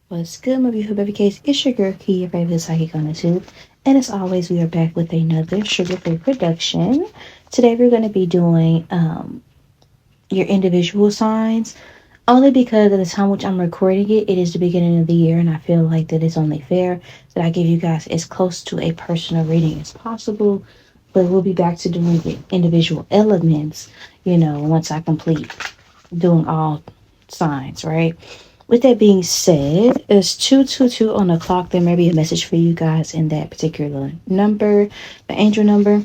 What's good, my beautiful baby case? It's your girl, Key, your favorite psychic on the tube. And as always, we are back with another sugar-free production. Today, we're going to be doing your individual signs. Only because of the time which I'm recording it, it is the beginning of the year, and I feel like that it's only fair that I give you guys as close to a personal reading as possible. But we'll be back to doing the individual elements, once I complete doing all signs, right? With that being said, it's 222 on the clock. There may be a message for you guys in that particular number, the angel number.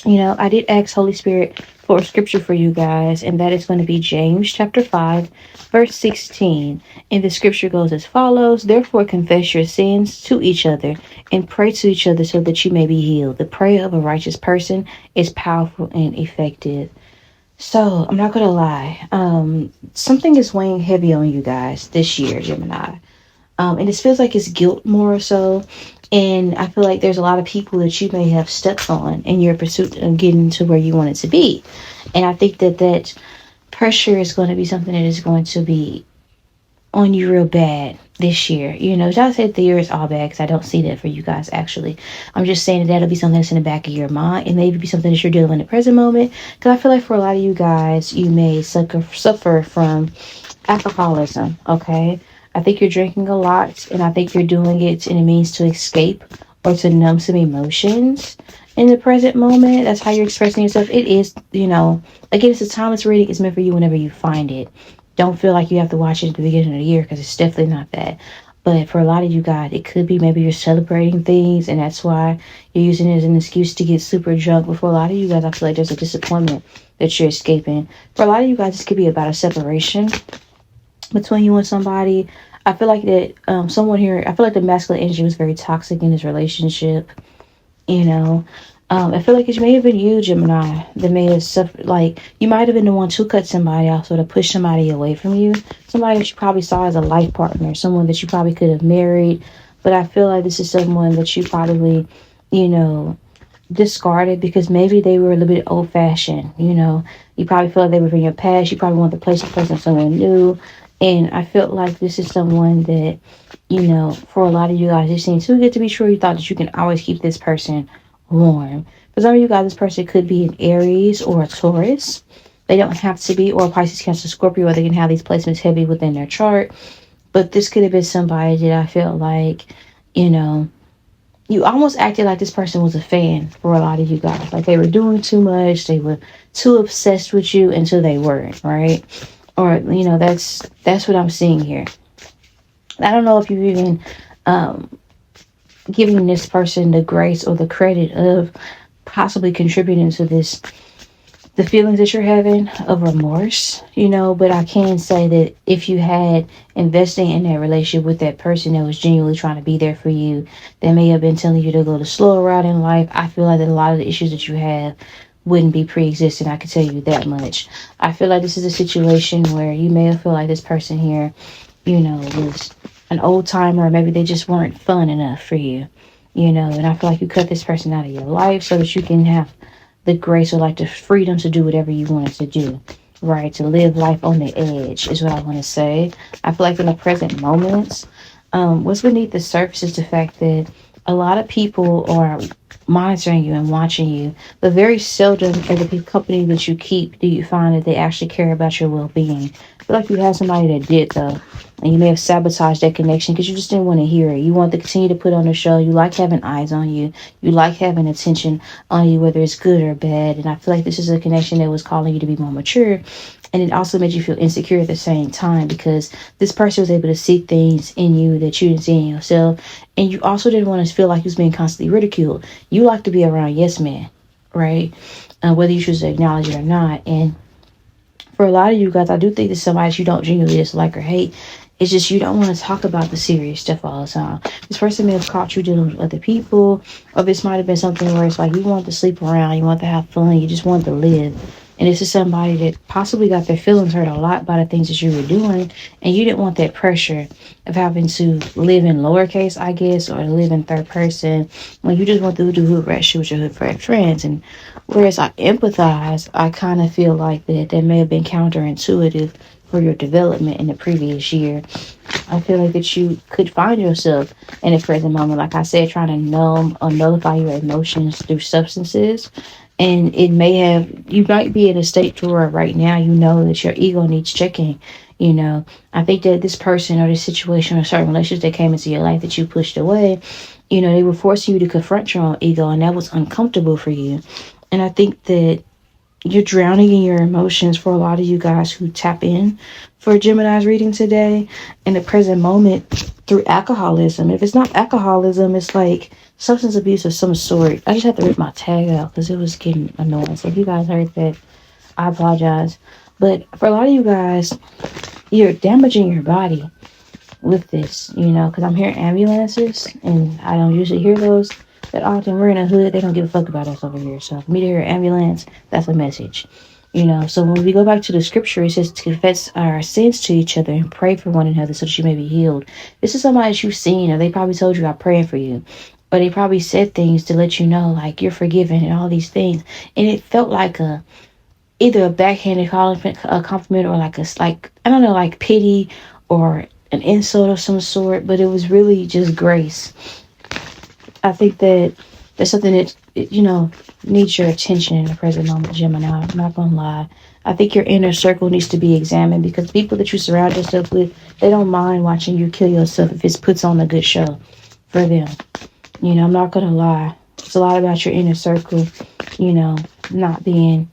I did ask Holy Spirit for a scripture for you guys, and that is going to be James chapter 5, verse 16. And the scripture goes as follows: Therefore confess your sins to each other and pray to each other so that you may be healed. The prayer of a righteous person is powerful and effective. So, I'm not going to lie. Something is weighing heavy on you guys this year, Gemini. And it feels like it's guilt more so. And I feel like there's a lot of people that you may have stepped on in your pursuit of getting to where you want it to be. And I think that pressure is going to be something that is going to be on you real bad this year. Y'all said the year is all bad because I don't see that for you guys, actually. I'm just saying that'll be something that's in the back of your mind. It may be something that you're dealing in the present moment, because I feel like for a lot of you guys, you may suffer from alcoholism, okay? I think you're drinking a lot, and I think you're doing it in a means to escape or to numb some emotions in the present moment. That's how you're expressing yourself. It is, again, it's a timeless reading. It's meant for you whenever you find it. Don't feel like you have to watch it at the beginning of the year, because it's definitely not that. But for a lot of you guys, it could be maybe you're celebrating things, and that's why you're using it as an excuse to get super drunk. But for a lot of you guys, I feel like there's a disappointment that you're escaping. For a lot of you guys, this could be about a separation between you and somebody. I feel like that someone here, I feel like the masculine energy was very toxic in this relationship. I feel like it may have been you, Gemini, that may have suffered. Like, you might have been the one to cut somebody off or to push somebody away from you. Somebody that you probably saw as a life partner, someone that you probably could have married. But I feel like this is someone that you probably, discarded because maybe they were a little bit old-fashioned. You probably feel like they were from your past. You probably want to place a person someone new. And I felt like this is someone that, for a lot of you guys, it seems too good to be true. You thought that you can always keep this person warm. For some of you guys, this person could be an Aries or a Taurus. They don't have to be, or a Pisces, Cancer, Scorpio, or they can have these placements heavy within their chart. But this could have been somebody that I felt like, you almost acted like this person was a fan for a lot of you guys. Like they were doing too much. They were too obsessed with you until they weren't, right? Or, that's what I'm seeing here. I don't know if you've even giving this person the grace or the credit of possibly contributing to the feelings that you're having of remorse, but I can say that if you had investing in that relationship with that person that was genuinely trying to be there for you, that may have been telling you to go the slower route in life, I feel like that a lot of the issues that you have wouldn't be pre-existing. I can tell you that much. I feel like this is a situation where you may have felt like this person here, was an old timer, or maybe they just weren't fun enough for you, and I feel like you cut this person out of your life so that you can have the grace or like the freedom to do whatever you wanted to do, right? To live life on the edge is what I want to say. I feel like in the present moments, what's beneath the surface is the fact that a lot of people are monitoring you and watching you, but very seldom at the company that you keep do you find that they actually care about your well-being. I feel like you have somebody that did, though, and you may have sabotaged that connection because you just didn't want to hear it. You want to continue to put on the show. You like having eyes on you. You like having attention on you, whether it's good or bad. And I feel like this is a connection that was calling you to be more mature. And it also made you feel insecure at the same time because this person was able to see things in you that you didn't see in yourself. And you also didn't want to feel like you was being constantly ridiculed. You like to be around yes men, right? Whether you choose to acknowledge it or not. And for a lot of you guys, I do think this somebody that you don't genuinely dislike or hate. It's just you don't want to talk about the serious stuff all the time. This person may have caught you dealing with other people, or this might have been something where it's like you want to sleep around, you want to have fun, you just want to live. And this is somebody that possibly got their feelings hurt a lot by the things that you were doing, and you didn't want that pressure of having to live in lowercase, I guess, or live in third person when you just want to do hood rat shit with your hood rat friends. And whereas I empathize, I kind of feel like that may have been counterintuitive for your development in the previous year. I feel like that you could find yourself in the present moment, like I said, trying to numb or nullify your emotions through substances. And it may have, you might be in a state to where right now you know that your ego needs checking. I think that this person or this situation or certain relationships that came into your life that you pushed away, they were forcing you to confront your own ego, and that was uncomfortable for you. And I think that you're drowning in your emotions for a lot of you guys who tap in for Gemini's reading today in the present moment through alcoholism. If it's not alcoholism, it's like substance abuse of some sort. I just have to rip my tag out because it was getting annoying. So if you guys heard that, I apologize. But for a lot of you guys, you're damaging your body with this, because I'm hearing ambulances, and I don't usually hear those that often. We're in a hood, they don't give a fuck about us over here. So for me to hear ambulance, that's a message. So when we go back to the scripture, it says to confess our sins to each other and pray for one another so that you may be healed. This is somebody that you've seen, or they probably told you I'm praying for you. But they probably said things to let you know, like, you're forgiven and all these things. And it felt like either a backhanded compliment or like pity or an insult of some sort. But it was really just grace. I think that there's something that, needs your attention in the present moment, Gemini. I'm not going to lie. I think your inner circle needs to be examined, because people that you surround yourself with, they don't mind watching you kill yourself if it puts on a good show for them. I'm not going to lie. It's a lot about your inner circle, not being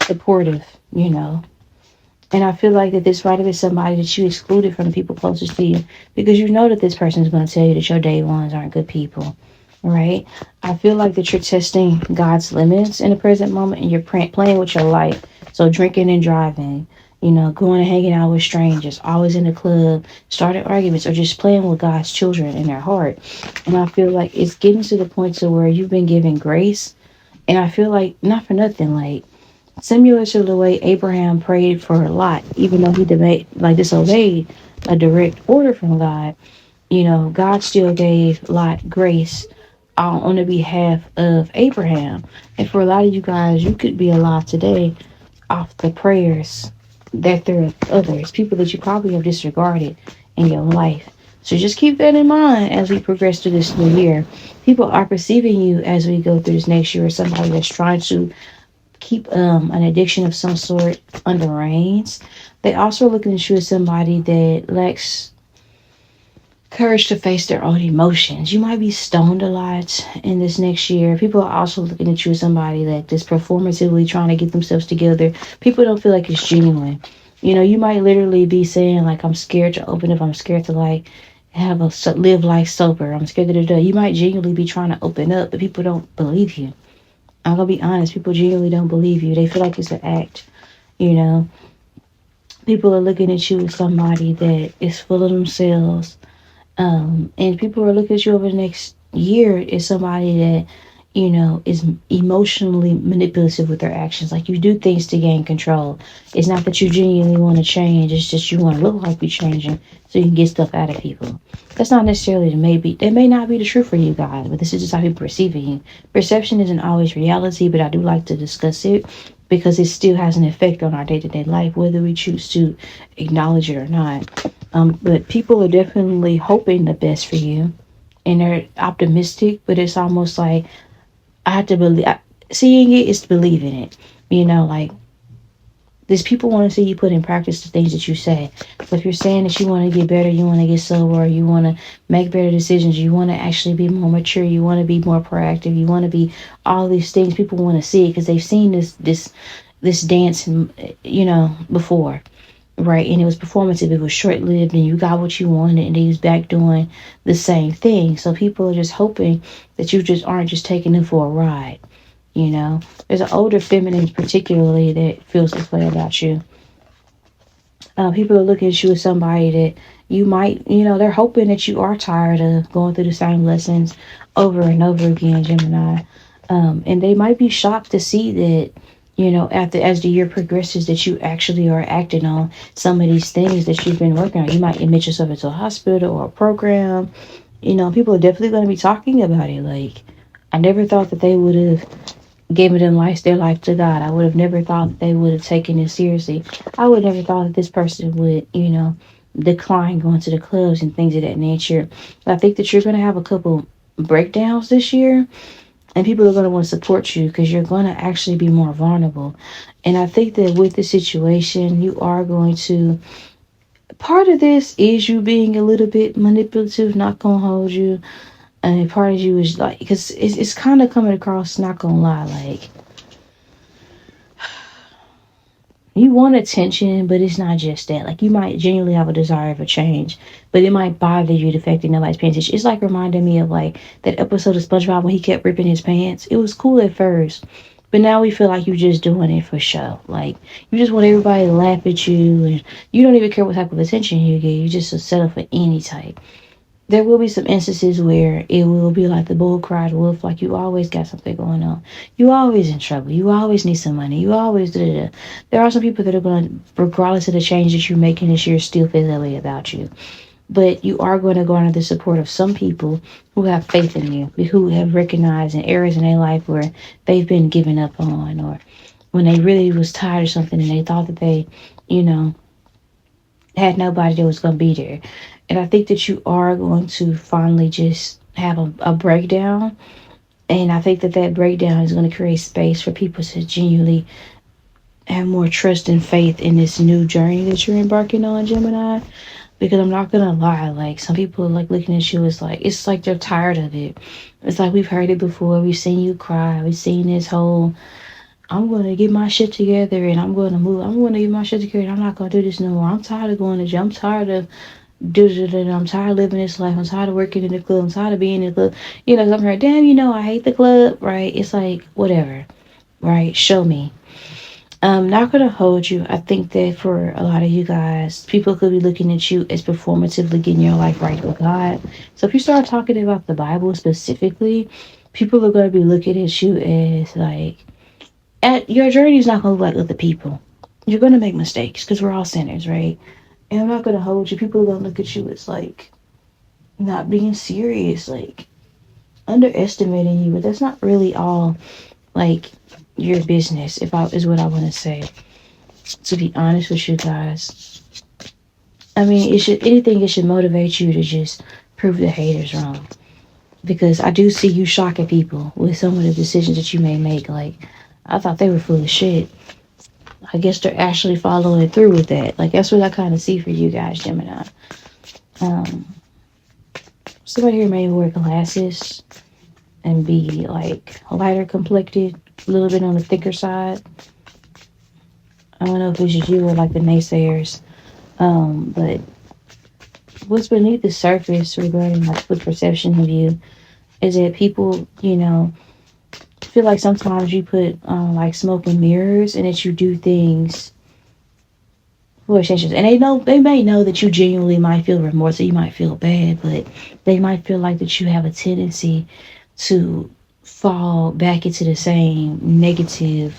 supportive, And I feel like that this might have been somebody that you excluded from the people closest to you, because you know that this person is going to tell you that your day ones aren't good people. Right? I feel like that you're testing God's limits in the present moment, and you're playing with your life. So drinking and driving, going and hanging out with strangers, always in the club, starting arguments, or just playing with God's children in their heart. And I feel like it's getting to the point to where you've been given grace. And I feel like, not for nothing, like similar to the way Abraham prayed for Lot, even though he disobeyed a direct order from God, God still gave Lot grace on the behalf of Abraham. And for a lot of you guys, you could be alive today off the prayers that there are others, people that you probably have disregarded in your life. So just keep that in mind as we progress through this new year. People are perceiving you as we go through this next year as somebody that's trying to keep an addiction of some sort under reins. They also are looking at you as somebody that lacks courage to face their own emotions. You might be stoned a lot in this next year. People are also looking at you as somebody that is performatively trying to get themselves together. People don't feel like it's genuine. You might literally be saying, like, I'm scared to open up. I'm scared to, like, live life sober. I'm scared to. You might genuinely be trying to open up, but people don't believe you. I'm going to be honest. People genuinely don't believe you. They feel like it's an act, People are looking at you as somebody that is full of themselves. And people are looking at you over the next year as somebody that, is emotionally manipulative with their actions. Like, you do things to gain control. It's not that you genuinely want to change. It's just you want to look like you're changing so you can get stuff out of people. That's not necessarily that may not be the truth for you guys, but this is just how people perceive you. Perception isn't always reality, but I do like to discuss it because it still has an effect on our day-to-day life, whether we choose to acknowledge it or not. But people are definitely hoping the best for you, and they're optimistic, but it's almost like I have to believe. Seeing it is believing it. Like, these people want to see you put in practice the things that you say. So if you're saying that you want to get better, you want to get sober, you want to make better decisions, you want to actually be more mature, you want to be more proactive, you want to be all these things, people want to see it because they've seen this dance, before. Right, and it was performative, it was short-lived, and you got what you wanted, and they was back doing the same thing. So people are just hoping that you just aren't just taking them for a ride. There's an older feminine particularly that feels this way about you. People are looking at you as somebody that you might, they're hoping that you are tired of going through the same lessons over and over again, Gemini. And they might be shocked to see that, as the year progresses, that you actually are acting on some of these things that you've been working on. You might admit yourself into a hospital or a program. People are definitely going to be talking about it. Like, I never thought that they would have given their life to God. I would have never thought that they would have taken it seriously. I would never thought that this person would, decline going to the clubs and things of that nature. But I think that you're going to have a couple breakdowns this year, and people are going to want to support you because you're going to actually be more vulnerable. And I think that with the situation, you are going to, part of this is you being a little bit manipulative, not going to hold you. And part of you is like, because it's kind of coming across, not going to lie, like, you want attention, but it's not just that. Like, you might genuinely have a desire for change, but it might bother you the fact that nobody's paying attention. It's like reminding me of like that episode of SpongeBob when he kept ripping his pants. It was cool at first, but now we feel like you're just doing it for show. Like, you just want everybody to laugh at you, and you don't even care what type of attention you get. You just settle for any type. There will be some instances where it will be like the bull cried wolf, like you always got something going on. You always in trouble. You always need some money. You always da-da-da. There are some people that are going to, regardless of the change that you're making this year, still feel that way about you. But you are going to garner the support of some people who have faith in you, who have recognized in areas in their life where they've been given up on, or when they really was tired of something and they thought that they, had nobody that was going to be there. And I think that you are going to finally just have a breakdown. And I think that breakdown is going to create space for people to genuinely have more trust and faith in this new journey that you're embarking on, Gemini. Because I'm not going to lie, like, some people are like looking at you, it's like they're tired of it. It's like, we've heard it before. We've seen you cry. We've seen this whole, I'm going to get my shit together and I'm going to move. I'm going to get my shit together. I'm not going to do this no more. I'm tired of going to gym. I'm tired of I'm tired of living this life. I'm tired of working in the club. I'm tired of being in the club. I'm hearing, damn, I hate the club, right? It's like, whatever, right? Show me. I'm not going to hold you. I think that for a lot of you guys, people could be looking at you as performatively getting your life right with God. So if you start talking about the Bible specifically, people are going to be looking at you as like, your journey is not going to look like other people. You're going to make mistakes because we're all sinners, right? And I'm not going to hold you. People are going to look at you as like not being serious, like underestimating you. But that's not really all like your business, is what I want to say. To be honest with you guys, I mean, it should motivate you to just prove the haters wrong. Because I do see you shocking people with some of the decisions that you may make. Like, I thought they were full of shit. I guess they're actually following through with that. Like, that's what I kind of see for you guys, Gemini. Somebody here may wear glasses and be like lighter complected, a little bit on the thicker side. I don't know if it's you or like the naysayers. But what's beneath the surface regarding like the perception of you is that people, feel like sometimes you put like smoke and mirrors, and that you do things for intentions. And they may know that you genuinely might feel remorse, or you might feel bad, but they might feel like that you have a tendency to fall back into the same negative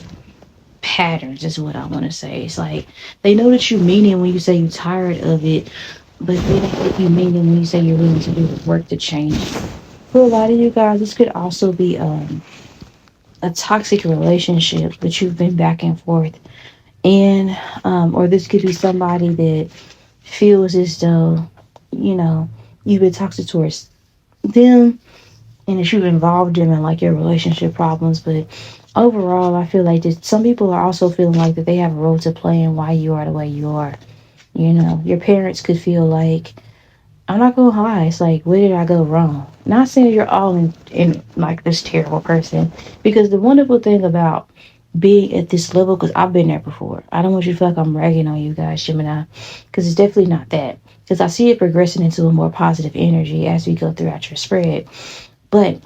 patterns, is what I want to say. It's like they know that you mean it when you say you're tired of it, but they don't think you mean it when you say you're willing to do the work to change. For a lot of you guys, this could also be a toxic relationship that you've been back and forth in, or this could be somebody that feels as though you've been toxic towards them, and that you've involved them in like your relationship problems. But overall, I feel like that some people are also feeling like that they have a role to play in why you are the way you are. Your parents could feel like, I'm not gonna lie, it's like, where did I go wrong? Not saying you're all in like this terrible person, because the wonderful thing about being at this level, because I've been there before, I don't want you to feel like I'm ragging on you guys, Gemini, because it's definitely not that, because I see it progressing into a more positive energy as we go throughout your spread. But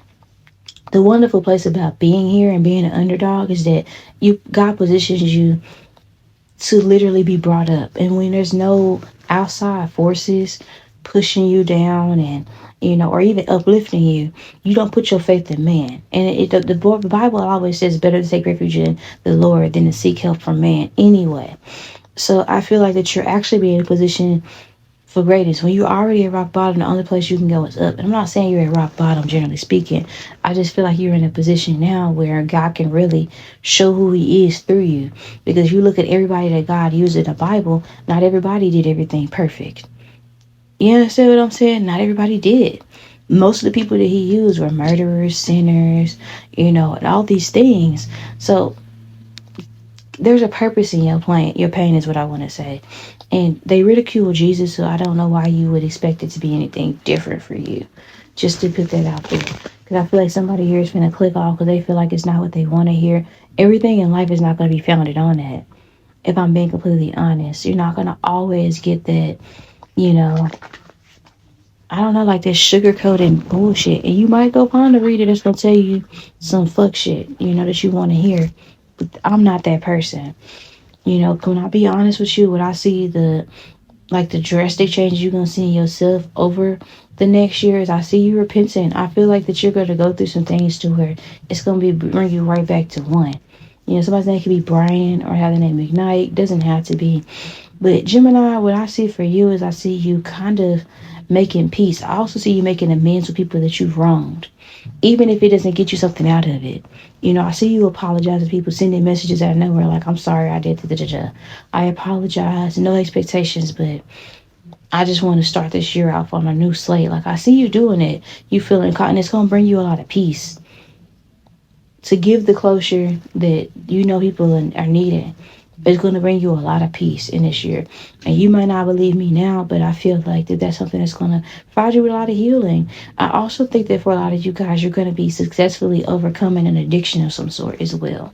the wonderful place about being here and being an underdog is that God positions you to literally be brought up, and when there's no outside forces pushing you down and or even uplifting you, you don't put your faith in man. And the Bible always says better to take refuge in the Lord than to seek help from man anyway. So I feel like that you're actually being in a position for greatness. When you're already at rock bottom, the only place you can go is up. And I'm not saying you're at rock bottom, generally speaking. I just feel like you're in a position now where God can really show who he is through you. Because you look at everybody that God used in the Bible, not everybody did everything perfect. You understand what I'm saying? Not everybody did. Most of the people that he used were murderers, sinners, and all these things. So there's a purpose in your pain is what I want to say. And they ridicule Jesus, so I don't know why you would expect it to be anything different for you. Just to put that out there. Because I feel like somebody here is going to click off because they feel like it's not what they want to hear. Everything in life is not going to be founded on that. If I'm being completely honest, you're not going to always get that, I don't know, like this sugarcoating bullshit. And you might go find a reader that's going to tell you some fuck shit, that you want to hear. But I'm not that person. Can I be honest with you? When I see the drastic changes you're going to see in yourself over the next year, as I see you repenting, I feel like that you're going to go through some things to where it's going to bring you right back to one. Somebody's name could be Brian or have the name Ignite. Doesn't have to be. But Gemini, what I see for you is I see you kind of making peace. I also see you making amends with people that you've wronged, even if it doesn't get you something out of it. I see you apologize to people, sending messages out of nowhere like, I'm sorry I did da. I apologize, no expectations, but I just want to start this year off on a new slate. Like, I see you doing it. You feeling caught, and it's going to bring you a lot of peace. To give the closure that people are needing, it's going to bring you a lot of peace in this year. And you might not believe me now, but I feel like that's something that's going to provide you with a lot of healing. I also think that for a lot of you guys, you're going to be successfully overcoming an addiction of some sort as well.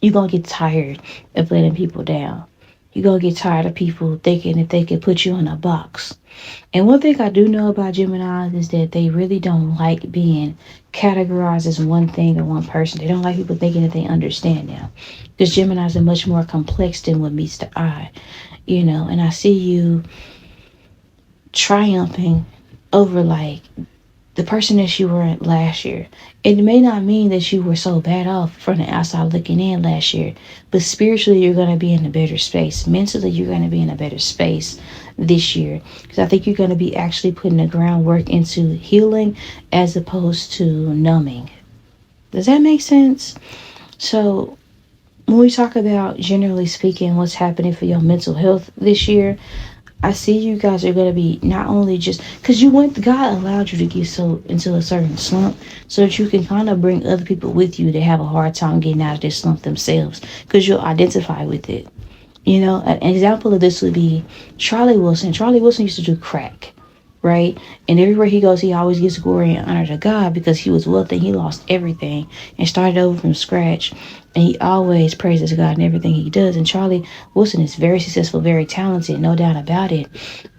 You're going to get tired of letting people down. You're going to get tired of people thinking that they can put you in a box. And one thing I do know about Gemini is that they really don't like being categorized as one thing or one person. They don't like people thinking that they understand them. Because Geminis are much more complex than what meets the eye. And I see you triumphing over the person that you were last year. It may not mean that you were so bad off from the outside looking in last year, but spiritually you're going to be in a better space. Mentally you're going to be in a better space this year, because I think you're going to be actually putting the groundwork into healing as opposed to numbing. Does that make sense? So when we talk about, generally speaking, what's happening for your mental health this year, I see you guys are going to be not only just because God allowed you to get so into a certain slump so that you can kind of bring other people with you that have a hard time getting out of this slump themselves, because you'll identify with it. An example of this would be Charlie Wilson. Charlie Wilson used to do crack, right? And everywhere he goes, he always gives glory and honor to God because he was wealthy. He lost everything and started over from scratch. And he always praises God in everything he does. And Charlie Wilson is very successful, very talented, no doubt about it.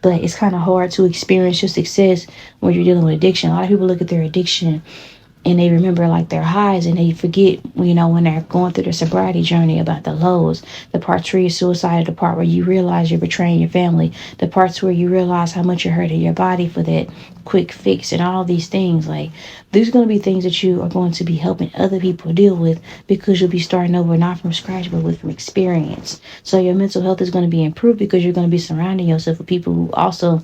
But it's kind of hard to experience your success when you're dealing with addiction. A lot of people look at their addiction and they remember their highs, and they forget, when they're going through their sobriety journey, about the lows, the parts where you're suicidal, the part where you realize you're betraying your family, the parts where you realize how much you're hurting your body for that quick fix, and all these things. These are going to be things that you are going to be helping other people deal with, because you'll be starting over, not from scratch, but from experience. So your mental health is going to be improved because you're going to be surrounding yourself with people who also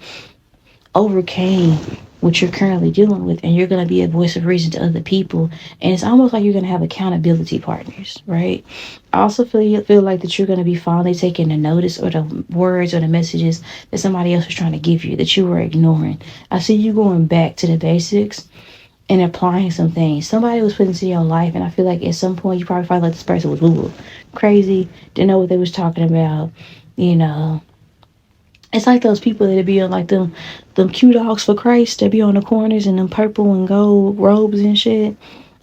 overcame what you're currently dealing with, and you're going to be a voice of reason to other people. And it's almost like you're going to have accountability partners, right? I also feel like that you're going to be finally taking the notice or the words or the messages that somebody else was trying to give you that you were ignoring. I see you going back to the basics and applying some things. Somebody was put into your life, and I feel like at some point you probably felt like this person was crazy, didn't know what they was talking about. It's like those people that be on them cute dogs for Christ. They be on the corners in them purple and gold robes and shit.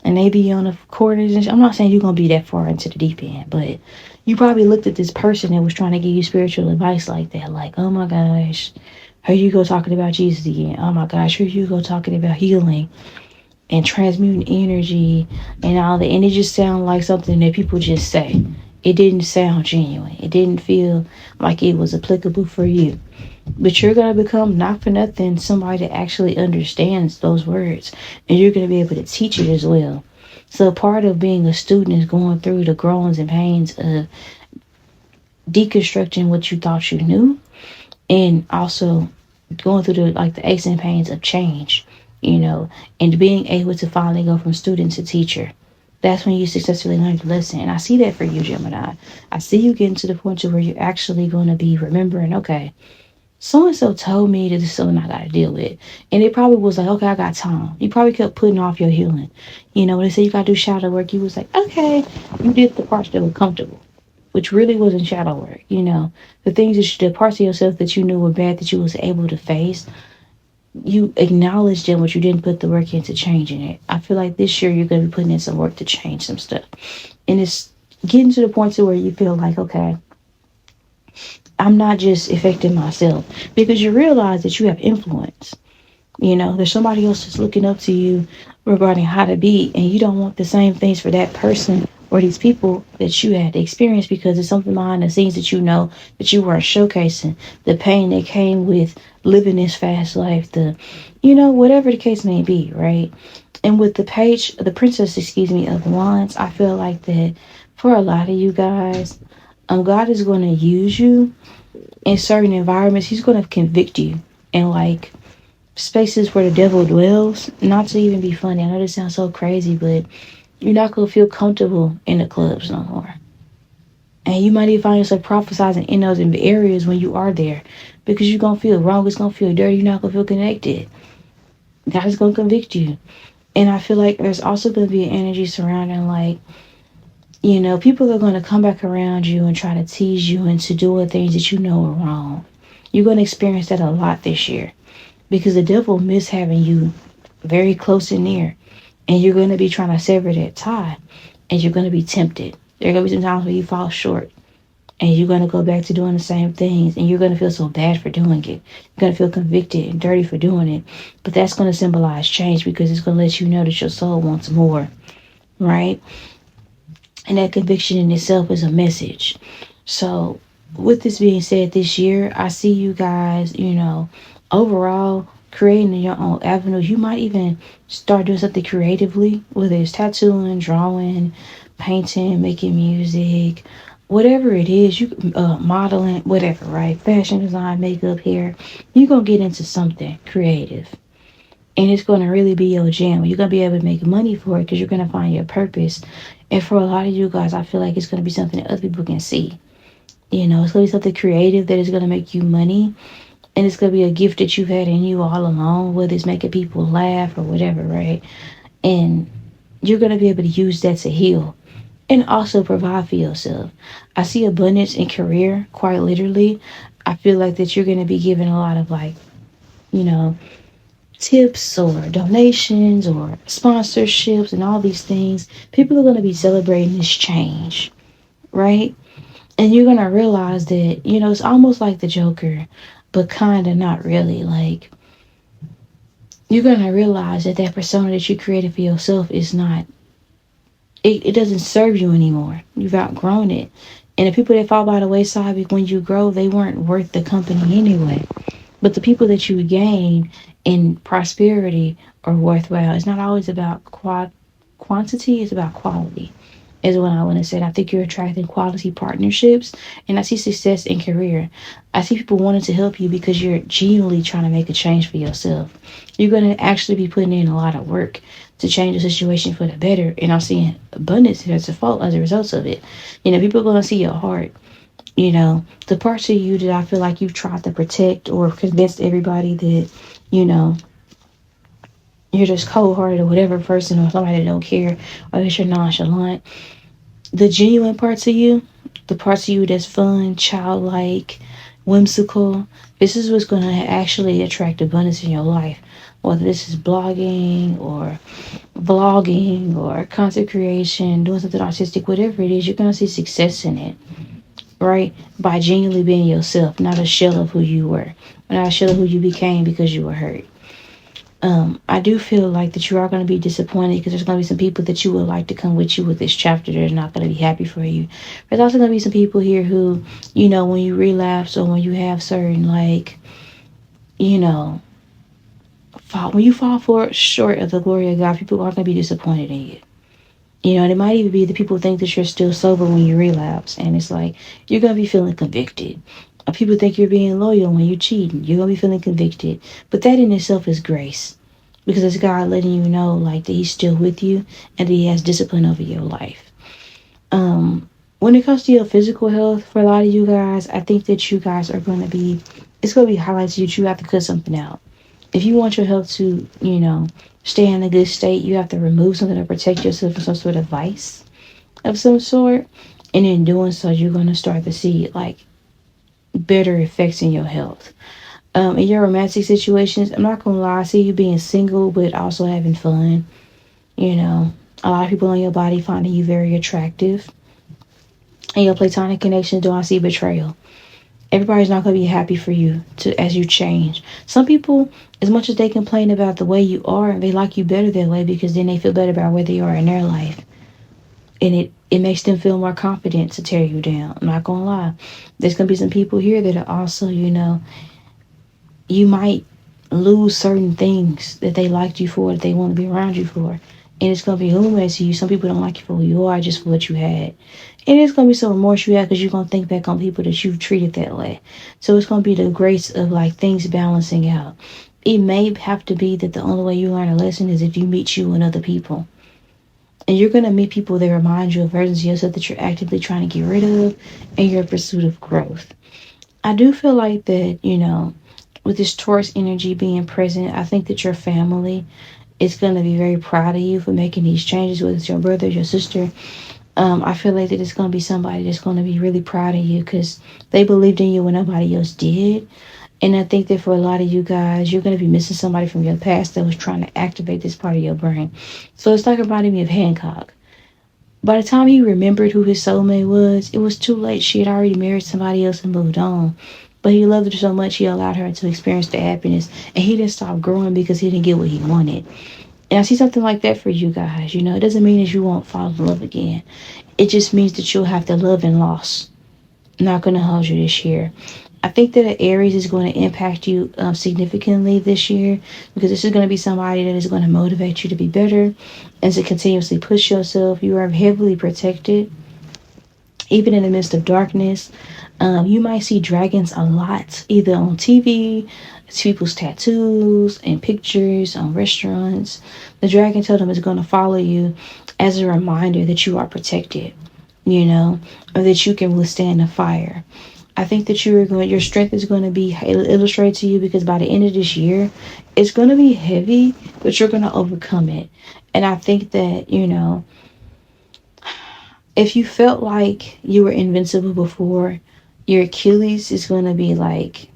And they be on the corners and shit. I'm not saying you're going to be that far into the deep end, but you probably looked at this person that was trying to give you spiritual advice like that. Like, oh my gosh, here you go talking about Jesus again. Oh my gosh, here you go talking about healing and transmuting energy and all that. And it just sounds like something that people just say. It didn't sound genuine. It didn't feel like it was applicable for you. But you're going to become, not for nothing, somebody that actually understands those words. And you're going to be able to teach it as well. So part of being a student is going through the groans and pains of deconstructing what you thought you knew. And also going through the aches and pains of change, and being able to finally go from student to teacher. That's when you successfully learn the lesson. And I see that for you, Gemini. I see you getting to the point to where you're actually going to be remembering, okay, so-and-so told me that this is something I got to deal with. And it probably was like, okay, I got time. You probably kept putting off your healing. When they say you got to do shadow work, you was like, okay, you did the parts that were comfortable, which really wasn't shadow work. The things the parts of yourself that you knew were bad that you was able to face, you acknowledged them, but you didn't put the work into changing it. I feel like this year you're going to be putting in some work to change some stuff. And it's getting to the point to where you feel like, okay, I'm not just affecting myself, because you realize that you have influence. There's somebody else that's looking up to you regarding how to be, and you don't want the same things for that person or these people that you had to experience, because it's something behind the scenes that that you weren't showcasing, the pain that came with living this fast life, whatever the case may be, right? And with the princess, of wands, I feel like that for a lot of you guys, God is going to use you in certain environments. He's going to convict you in like spaces where the devil dwells. Not to even be funny, I know this sounds so crazy, but you're not going to feel comfortable in the clubs no more. And you might even find yourself prophesizing in those areas when you are there, because you're going to feel wrong. It's going to feel dirty. You're not going to feel connected. God is going to convict you. And I feel like there's also going to be an energy surrounding like, people are going to come back around you and try to tease you into doing things that you know are wrong. You're going to experience that a lot this year, because the devil miss having you very close and near. And you're going to be trying to sever that tie. And you're going to be tempted. There are going to be some times where you fall short. And you're going to go back to doing the same things. And you're going to feel so bad for doing it. You're going to feel convicted and dirty for doing it. But that's going to symbolize change, because it's going to let you know that your soul wants more. Right? And that conviction in itself is a message. So with this being said, this year, I see you guys, overall creating your own avenues. You might even start doing something creatively, whether it's tattooing, drawing, painting, making music, whatever it is, you modeling, whatever, right? Fashion design, makeup, hair. You're going to get into something creative. And it's going to really be your jam. You're going to be able to make money for it, because you're going to find your purpose. And for a lot of you guys, I feel like it's going to be something that other people can see. It's going to be something creative that is going to make you money. And it's going to be a gift that you've had in you all along, whether it's making people laugh or whatever, right? And you're going to be able to use that to heal and also provide for yourself. I see abundance in career, quite literally. I feel like that you're going to be given a lot of like, tips or donations or sponsorships and all these things. People are going to be celebrating this change, right? And you're going to realize that, it's almost like the Joker, but kind of not really. Like, you're going to realize that persona that you created for yourself is not, it doesn't serve you anymore. You've outgrown it. And the people that fall by the wayside when you grow, they weren't worth the company anyway. But the people that you gain in prosperity are worthwhile. It's not always about quantity, it's about quality, is what I want to say. I think you're attracting quality partnerships, and I see success in career. I see people wanting to help you because you're genuinely trying to make a change for yourself. You're going to actually be putting in a lot of work to change the situation for the better, and I'm seeing abundance as a result of it. People are going to see your heart. The parts of you that I feel like you've tried to protect or convinced everybody that, you're just cold-hearted or whatever person, or somebody that don't care, or that you're nonchalant. The genuine parts of you, the parts of you that's fun, childlike, whimsical, this is what's going to actually attract abundance in your life. Whether this is blogging or vlogging or content creation, doing something artistic, whatever it is, you're going to see success in it. Right? By genuinely being yourself, not a shell of who you were, not a shell of who you became because you were hurt. I do feel like that you are going to be disappointed, because there's going to be some people that you would like to come with you with this chapter that are not going to be happy for you. There's also going to be some people here who, when you relapse or when you have certain, like, when you fall short of the glory of God, people are going to be disappointed in you. And it might even be the people who think that you're still sober when you relapse. And it's like, you're going to be feeling convicted. People think you're being loyal when you're cheating. You're going to be feeling convicted. But that in itself is grace. Because it's God letting you know, like, that he's still with you and that he has discipline over your life. When it comes to your physical health, for a lot of you guys, I think that you guys are going to be it's going to be highlighted that you have to cut something out. If you want your health to, stay in a good state, you have to remove something to protect yourself from some sort of vice of some sort. And in doing so, you're going to start to see like better effects in your health. In your romantic situations, I'm not going to lie, I see you being single, but also having fun. A lot of people on your body finding you very attractive. In your platonic connections, do I see betrayal? Everybody's not going to be happy for you as you change. Some people, as much as they complain about the way you are, they like you better that way because then they feel better about where they are in their life. And it makes them feel more confident to tear you down. I'm not going to lie. There's going to be some people here that are also, you might lose certain things that they liked you for, that they want to be around you for. And it's going to be humorous to you. Some people don't like you for who you are, just for what you had. And it's going to be some remorse you have because you're going to think back on people that you've treated that way. So it's going to be the grace of like things balancing out. It may have to be that the only way you learn a lesson is if you meet you and other people. And you're going to meet people that remind you of versions of yourself that you're actively trying to get rid of in your pursuit of growth. I do feel like that, with this Taurus energy being present, I think that your family is going to be very proud of you for making these changes, whether it's your brother, your sister. I feel like that it's going to be somebody that's going to be really proud of you because they believed in you when nobody else did. And I think that for a lot of you guys, you're going to be missing somebody from your past that was trying to activate this part of your brain. So it's like reminding me of Hancock. By the time he remembered who his soulmate was, it was too late. She had already married somebody else and moved on. But he loved her so much, he allowed her to experience the happiness. And he didn't stop growing because he didn't get what he wanted. And I see something like that for you guys. It doesn't mean that you won't fall in love again. It just means that you'll have to love and loss. I'm not going to hold you this year. I think that Aries is going to impact you significantly this year because this is going to be somebody that is going to motivate you to be better and to continuously push yourself. You are heavily protected, even in the midst of darkness. You might see dragons a lot, either on TV, people's tattoos and pictures on restaurants. The dragon totem is going to follow you as a reminder that you are protected, or that you can withstand the fire. I think that your strength is going to be illustrated to you because by the end of this year, it's going to be heavy, but you're going to overcome it. And I think that, if you felt like you were invincible before, your Achilles is going to be like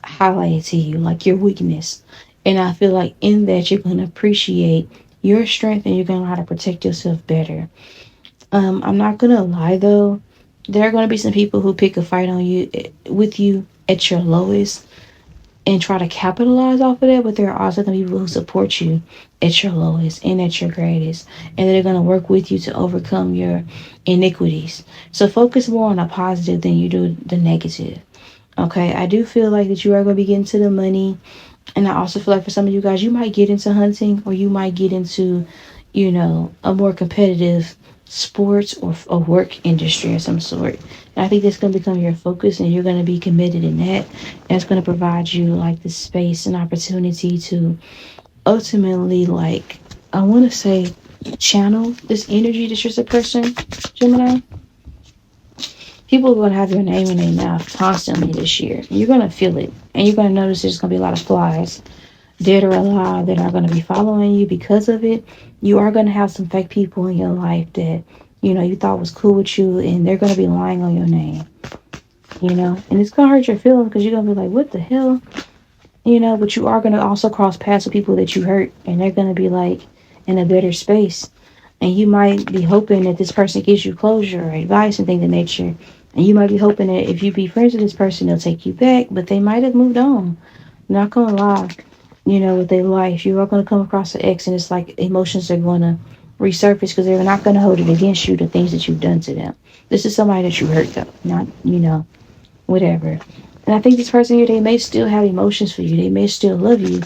highlighted to you, like your weakness. And I feel like in that you're going to appreciate your strength and you're going to know how to protect yourself better. I'm not going to lie though. There are going to be some people who pick a fight on you with you at your lowest and try to capitalize off of that, but there are also going to be people who support you at your lowest and at your greatest, and they're going to work with you to overcome your iniquities. So focus more on the positive than you do the negative. Okay, I do feel like that you are going to be getting to the money, and I also feel like for some of you guys, you might get into hunting or you might get into, a more competitive sports or a work industry of some sort. And I think that's going to become your focus and you're going to be committed in that. And it's going to provide you like the space and opportunity to ultimately, like, I want to say, channel this energy that's just a person, Gemini. People are going to have your name in their mouth constantly this year. You're going to feel it. And you're going to notice there's going to be a lot of flies, dead or alive, that are going to be following you because of it. You are going to have some fake people in your life that, you thought was cool with you, and they're going to be lying on your name, and it's going to hurt your feelings because you're going to be like, what the hell, but you are going to also cross paths with people that you hurt, and they're going to be like in a better space, and you might be hoping that this person gives you closure or advice and things of nature, and you might be hoping that if you be friends with this person, they'll take you back, but they might have moved on. I'm not going to lie. With their life, you are going to come across an ex, and it's like emotions are going to resurface because they're not going to hold it against you, the things that you've done to them. This is somebody that you hurt, though, not, whatever. And I think this person here, they may still have emotions for you. They may still love you,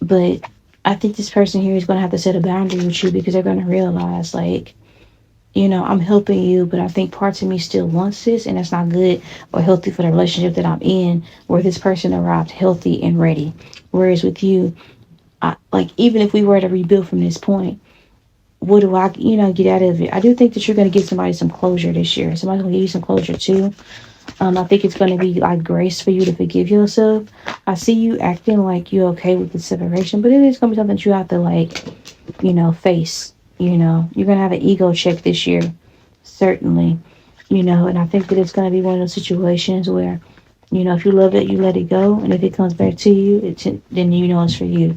but I think this person here is going to have to set a boundary with you because they're going to realize, like, I'm helping you, but I think parts of me still wants this, and that's not good or healthy for the relationship that I'm in, where this person arrived healthy and ready. Whereas with you, even if we were to rebuild from this point, what do I, get out of it? I do think that you're going to give somebody some closure this year. Somebody's going to give you some closure too. I think it's going to be like grace for you to forgive yourself. I see you acting like you're okay with the separation, but it is going to be something that you have to like, face. You're going to have an ego check this year, certainly. And I think that it's going to be one of those situations where, if you love it, you let it go, and if it comes back to you, then it's for you.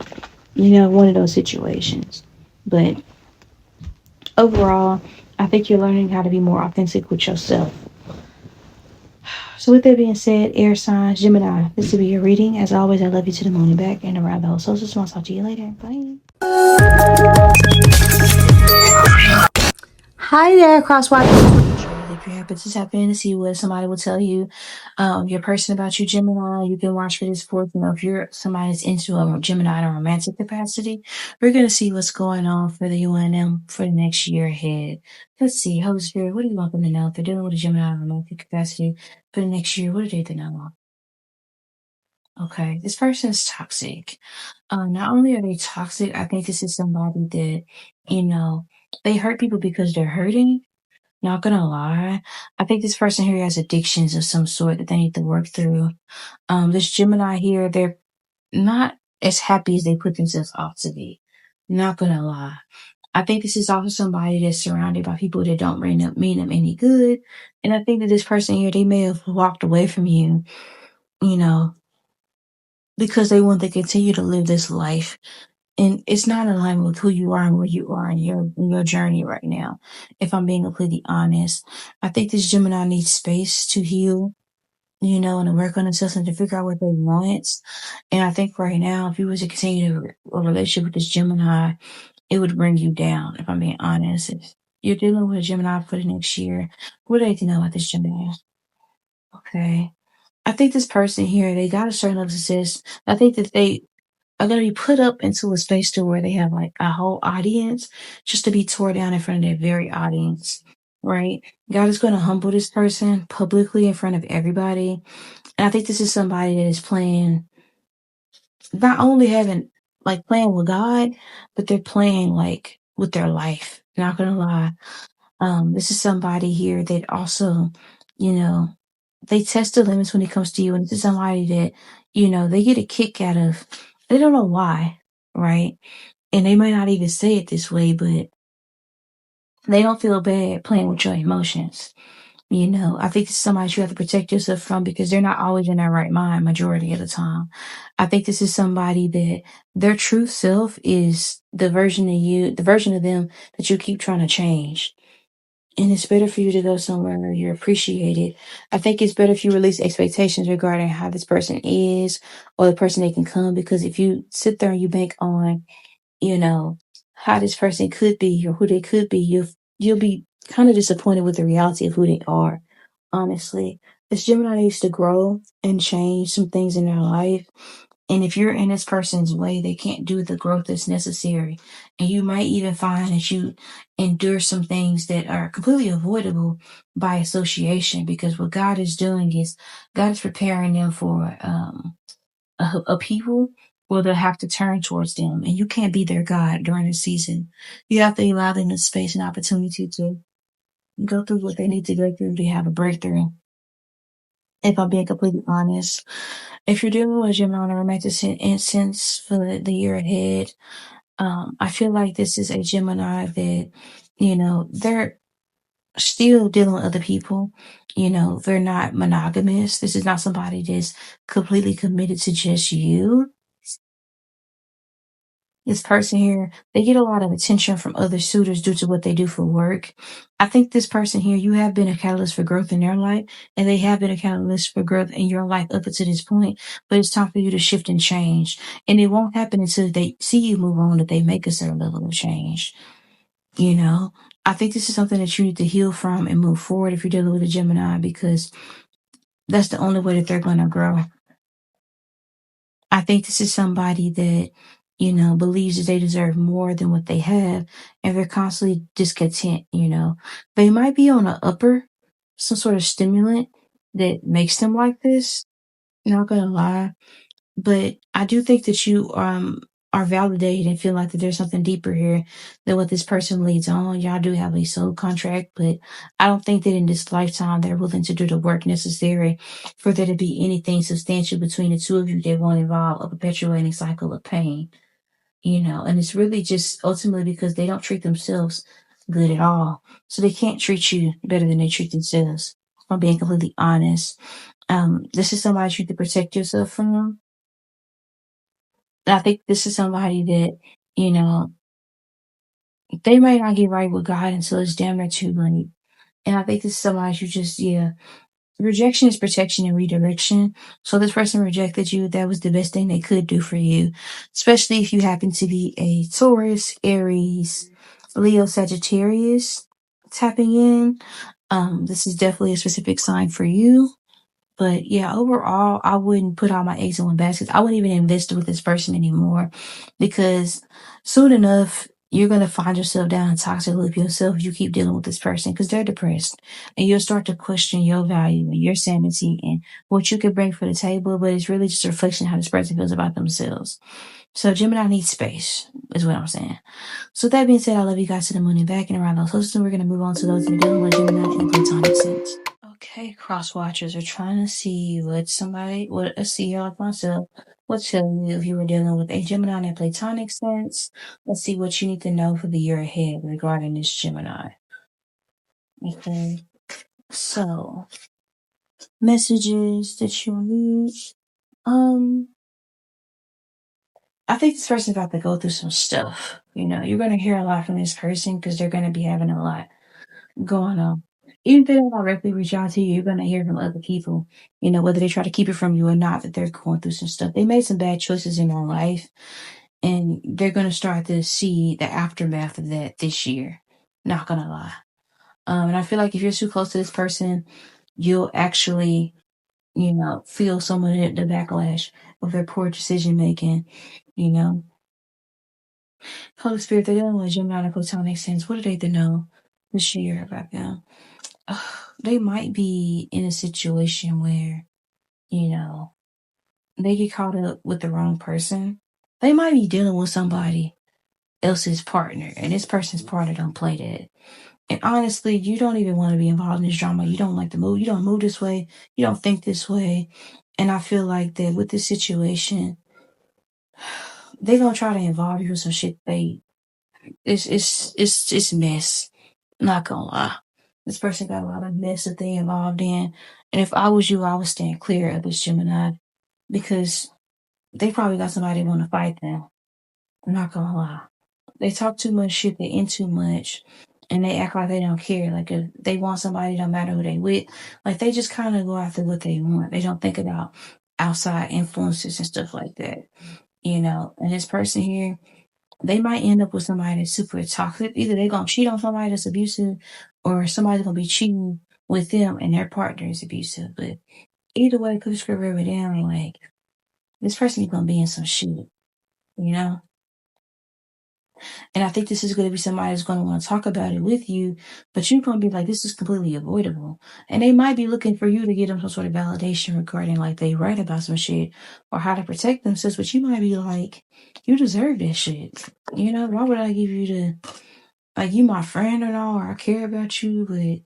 One of those situations. But overall, I think you're learning how to be more authentic with yourself. So with that being said, air signs, Gemini, this will be your reading. As always, I love you to the moon and back and around the whole social. So I'll talk to you later. Bye. Hi there, crosswise. If you happen to tap in to see what somebody will tell you, your person about you, Gemini, you can watch for this fourth. If you're somebody that's into a Gemini in a romantic capacity, we're going to see what's going on for the UNM for the next year ahead. Let's see, Holy Spirit, what do you want them to know? If they're dealing with a Gemini in a romantic capacity for the next year, what do they know? Okay, this person is toxic. Not only are they toxic, I think this is somebody that, they hurt people because they're hurting. Not gonna lie. I think this person here has addictions of some sort that they need to work through. This Gemini here, they're not as happy as they put themselves off to be. Not gonna lie. I think this is also somebody that's surrounded by people that don't mean them any good. And I think that this person here, they may have walked away from you, because they want to continue to live this life. And it's not in line with who you are and where you are in your journey right now. If I'm being completely honest, I think this Gemini needs space to heal, and to work on themselves and to figure out what they want. And I think right now, if you was to continue a relationship with this Gemini, it would bring you down. If I'm being honest, if you're dealing with a Gemini for the next year, what do you know about this Gemini? Okay. I think this person here, they got a certain level of success. I think that they are going to be put up into a space to where they have like a whole audience just to be tore down in front of their very audience, right? God is going to humble this person publicly in front of everybody. And I think this is somebody that is not only playing with God, but they're playing like with their life. Not going to lie. This is somebody here that also, they test the limits when it comes to you. And this is somebody that, they get a kick out of, they don't know why, right? And they might not even say it this way, but they don't feel bad playing with your emotions. I think this is somebody you have to protect yourself from because they're not always in their right mind majority of the time. I think this is somebody that their true self is the version of them that you keep trying to change. And it's better for you to go somewhere where you're appreciated. I think it's better if you release expectations regarding how this person is or the person they can come, because if you sit there and you bank on, how this person could be or who they could be, you'll be kind of disappointed with the reality of who they are. Honestly, this Gemini needs to grow and change some things in their life. And if you're in this person's way, they can't do the growth that's necessary. And you might even find that you endure some things that are completely avoidable by association, because what God is doing is God is preparing them for a people where they'll have to turn towards them. And you can't be their God during this season. You have to allow them the space and opportunity to go through what they need to go through to have a breakthrough. If I'm being completely honest, if you're dealing with a Gemini on a romantic instance for the year ahead, I feel like this is a Gemini that, they're still dealing with other people. They're not monogamous. This is not somebody that's completely committed to just you. This person here, they get a lot of attention from other suitors due to what they do for work. I think this person here, you have been a catalyst for growth in their life, and they have been a catalyst for growth in your life up until this point. But it's time for you to shift and change. And it won't happen until they see you move on, that they make a certain level of change. I think this is something that you need to heal from and move forward if you're dealing with a Gemini, because that's the only way that they're going to grow. I think this is somebody that, believes that they deserve more than what they have, and they're constantly discontent. They might be on an upper, some sort of stimulant that makes them like this. Not gonna lie, but I do think that you are validated and feel like that there's something deeper here than what this person leads on. Y'all do have a soul contract, but I don't think that in this lifetime they're willing to do the work necessary for there to be anything substantial between the two of you that won't involve a perpetuating cycle of pain. And it's really just ultimately because they don't treat themselves good at all. So they can't treat you better than they treat themselves, if I'm being completely honest. This is somebody you need to protect yourself from. And I think this is somebody that, they might not get right with God until it's damn near too late. And I think this is somebody you just, rejection is protection and redirection. So this person rejected you. That was the best thing they could do for you, especially if you happen to be a Taurus, Aries, Leo, Sagittarius tapping in. This is definitely a specific sign for you. But yeah, overall, I wouldn't put all my eggs in one basket. I wouldn't even invest with this person anymore, because soon enough, you're going to find yourself down a toxic loop yourself if you keep dealing with this person, because they're depressed, and you'll start to question your value and your sanity and what you could bring for the table. But it's really just a reflection of how this person feels about themselves. So Gemini needs space, is what I'm saying. So with that being said, I love you guys to the moon and back and around those hosts, and we're going to move on to those that are dealing with Gemini in a platonic sense. Okay, cross watchers are trying to see what a seer like myself would tell you if you were dealing with a Gemini in a platonic sense. Let's see what you need to know for the year ahead regarding this Gemini. Okay, so messages that you need. I think this person's about to go through some stuff. You're going to hear a lot from this person because they're going to be having a lot going on. Even if they don't directly reach out to you, you're going to hear from other people, whether they try to keep it from you or not, that they're going through some stuff. They made some bad choices in their life, and they're going to start to see the aftermath of that this year. Not going to lie. And I feel like if you're too close to this person, you'll actually, feel some of the backlash of their poor decision making, Holy Spirit, they're dealing with Gemini in a platonic sense. What do they know this year about them? They might be in a situation where, they get caught up with the wrong person. They might be dealing with somebody else's partner, and this person's partner don't play that. And honestly, you don't even want to be involved in this drama. You don't like to move. You don't move this way. You don't think this way. And I feel like that with this situation, they're gonna try to involve you with some shit. It's mess. Not gonna lie. This person got a lot of mess that they involved in. And if I was you, I would stand clear of this Gemini, because they probably got somebody want to fight them. I'm not gonna lie. They talk too much shit, they in too much, and they act like they don't care. Like if they want somebody, don't matter who they with. Like they just kind of go after what they want. They don't think about outside influences and stuff like that. And this person here, they might end up with somebody that's super toxic. Either they're gonna cheat on somebody that's abusive, or somebody's gonna be cheating with them and their partner is abusive. But either way, put the script over down, like this person is gonna be in some shit, And I think this is gonna be somebody that's gonna want to talk about it with you, but you're gonna be like, this is completely avoidable. And they might be looking for you to give them some sort of validation regarding like they right about some shit or how to protect themselves, but you might be like, you deserve this shit. Why would I give you like you my friend and all, or I care about you, but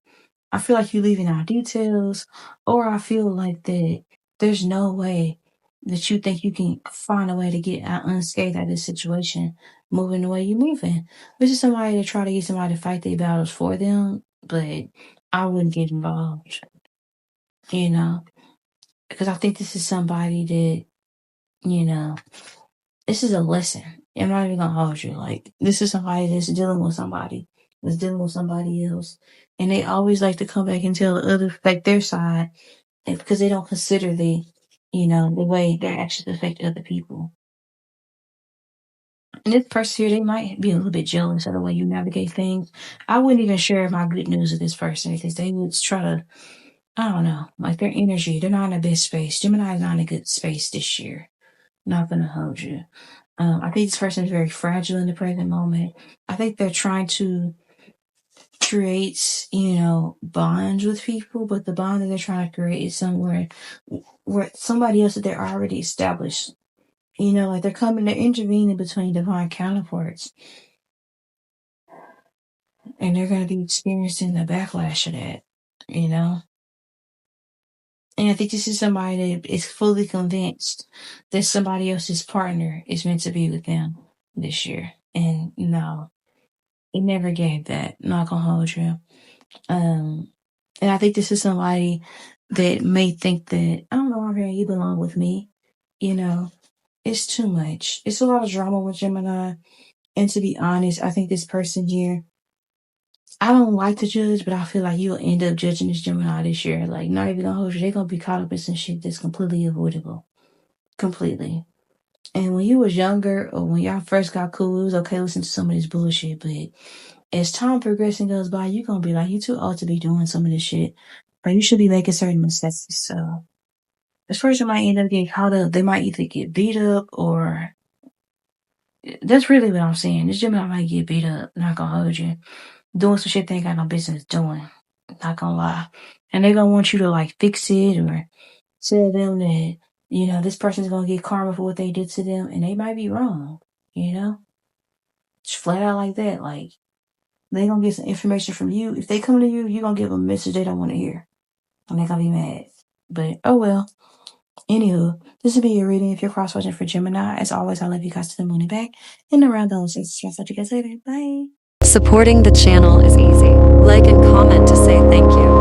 I feel like you're leaving out details, or I feel like that there's no way that you think you can find a way to get out unscathed out of this situation, moving the way you're moving. This is somebody to try to get somebody to fight their battles for them, but I wouldn't get involved, because I think this is somebody that, this is a lesson. I'm not even gonna hold you. Like, this is somebody that's dealing with somebody else. And they always like to come back and tell the other, like their side, because they don't consider the way their actions affect other people. And this person here, they might be a little bit jealous of the way you navigate things. I wouldn't even share my good news with this person, because they would try to, I don't know, like their energy, they're not in the best space. Gemini is not in a good space this year. Not gonna hold you. I think this person is very fragile in the present moment. I think they're trying to create, bonds with people, but the bond that they're trying to create is somewhere where somebody else that they're already established, You know, like they're intervening between divine counterparts. And they're going to be experiencing the backlash of that, you know? And I think this is somebody that is fully convinced that somebody else's partner is meant to be with them this year. And no, it never gave that. Not gonna hold you. And I think this is somebody that may think that, I don't know, Andrea, you belong with me. You know, it's too much. It's a lot of drama with Gemini. And to be honest, I think this person here, I don't like to judge, but I feel like you'll end up judging this Gemini this year. Like, not even gonna hold you. They're gonna be caught up in some shit that's completely avoidable. Completely. And when you was younger, or when y'all first got cool, it was okay to listen to some of this bullshit. But as time progressing goes by, you're gonna be like, you too old to be doing some of this shit. But you should be making certain mistakes. So this person might end up getting caught up. They might either get beat up, or that's really what I'm saying. This Gemini might get beat up. Not gonna hold you. Doing some shit they ain't got no business doing. Not gonna lie. And they're gonna want you to like fix it, or tell them that, you know, this person's gonna get karma for what they did to them, and they might be wrong, you know? Just flat out like that. Like, they gonna get some information from you. If they come to you, you're gonna give them a message they don't want to hear. And they're gonna be mad. But oh well. Anywho, this will be your reading if you're cross-watching for Gemini. As always, I love you guys to the moon and back. And around those things, I'll talk to you guys later. Bye. Supporting the channel is easy. Like and comment to say thank you.